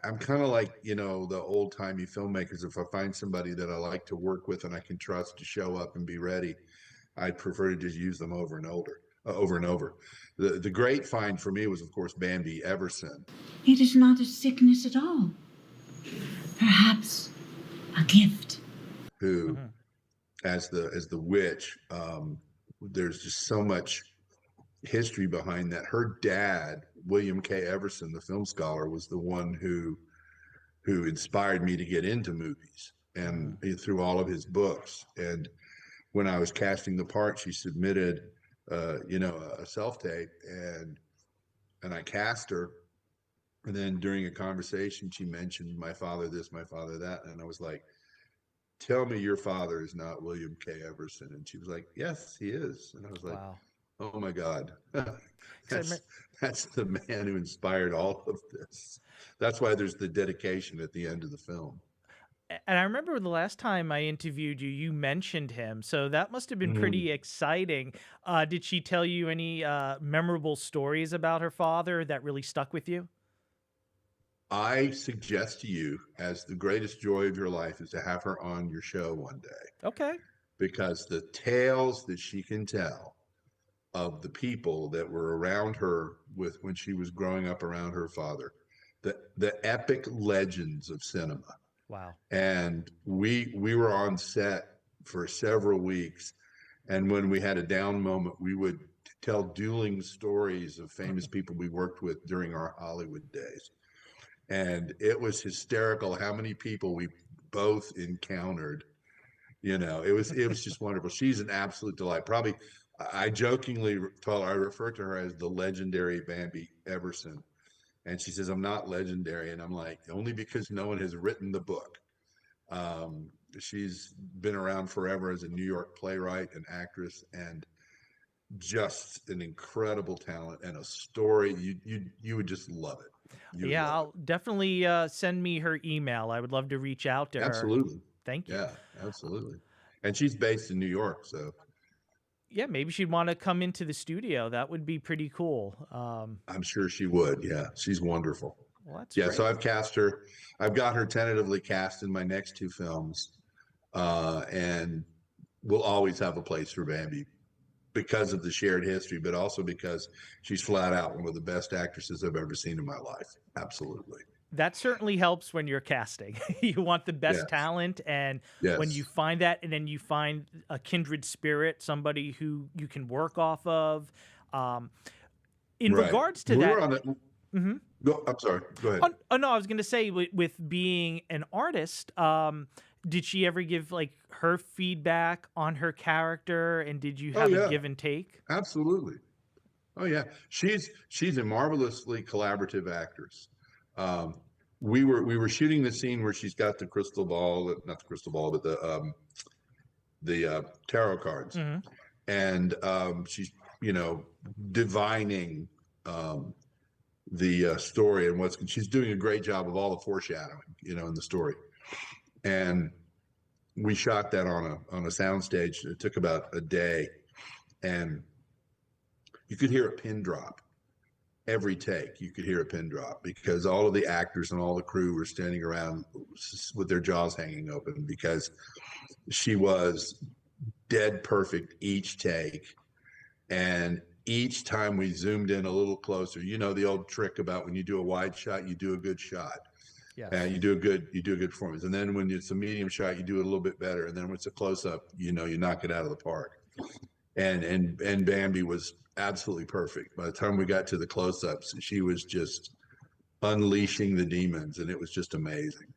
I'm kind of like, the old timey filmmakers. If I find somebody that I like to work with and I can trust to show up and be ready, I'd prefer to just use them over and over and over. The great find for me was, of course, Bambi Everson, It is not a sickness at all. Perhaps a gift. who, Mhm. as the witch, there's just so much history behind that. Her dad, William K. Everson, the film scholar, was the one who inspired me to get into movies, and through all of his books. And when I was casting the part, she submitted, a self tape, and I cast her. And then during a conversation, she mentioned my father this, my father that, and I was like, "Tell me your father is not William K. Everson." And she was like, "Yes, he is." And I was like, Wow. "Oh my God, 'Cause that's the man who inspired all of this." That's why there's the dedication at the end of the film. and I remember the last time I interviewed you, you mentioned him, so that must have been Mm. pretty exciting. Did she tell you any memorable stories about her father that really stuck with you? I suggest to you, as the greatest joy of your life is to have her on your show one day, Okay. because the tales that she can tell of the people that were around her with when she was growing up around her father, the epic legends of cinema. Wow. And we were on set for several weeks, and when we had a down moment, we would tell dueling stories of famous people we worked with during our Hollywood days. And it was hysterical how many people we both encountered. It was just wonderful. She's an absolute delight. Probably, I jokingly told her, I refer to her as the legendary Bambi Everson, and she says I'm not legendary, and I'm like, only because no one has written the book. um, she's been around forever as a New York playwright and actress, and just an incredible talent and a story. You would just love it. You would Yeah, love it. I'll definitely send me her email. I would love to reach out to her. Absolutely. Thank you. Yeah, absolutely. And she's based in New York, so Yeah, maybe she'd want to come into the studio. That would be pretty cool. I'm sure she would. Yeah, she's wonderful. Well, that's Yeah, so great. I've cast her. I've got her tentatively cast in my next two films, and we'll always have a place for Bambi because of the shared history, but also because she's flat out one of the best actresses I've ever seen in my life. Absolutely. That certainly helps when you're casting. You want the best Yes. talent, and when you Yes. find that, and then you find a kindred spirit, somebody who you can work off of. Um, in Right. regards to We that, were on the. mhm. Go, I'm sorry. Go ahead. Oh, no, I was gonna say with being an artist, did she ever give like her feedback on her character, and did you Oh have a yeah, give and take? absolutely. Oh yeah, she's a marvelously collaborative actress. Um, we were shooting the scene where she's got the crystal ball, not the crystal ball, but the tarot cards, Hmm. and she's you know divining um, the story and what's she's doing a great job of all the foreshadowing, in the story. And we shot that on a sound stage. It took about a day, and you could hear a pin drop every take. You could hear a pin drop because all of the actors and all the crew were standing around with their jaws hanging open because she was dead perfect each take. And each time we zoomed in a little closer, the old trick about when you do a wide shot, you do a good shot. Yes. You do a good performance. And then when it's a medium shot, you do it a little bit better. And then when it's a close up, you knock it out of the park. And Bambi was absolutely perfect. By the time we got to the close ups, she was just unleashing the demons, and it was just amazing.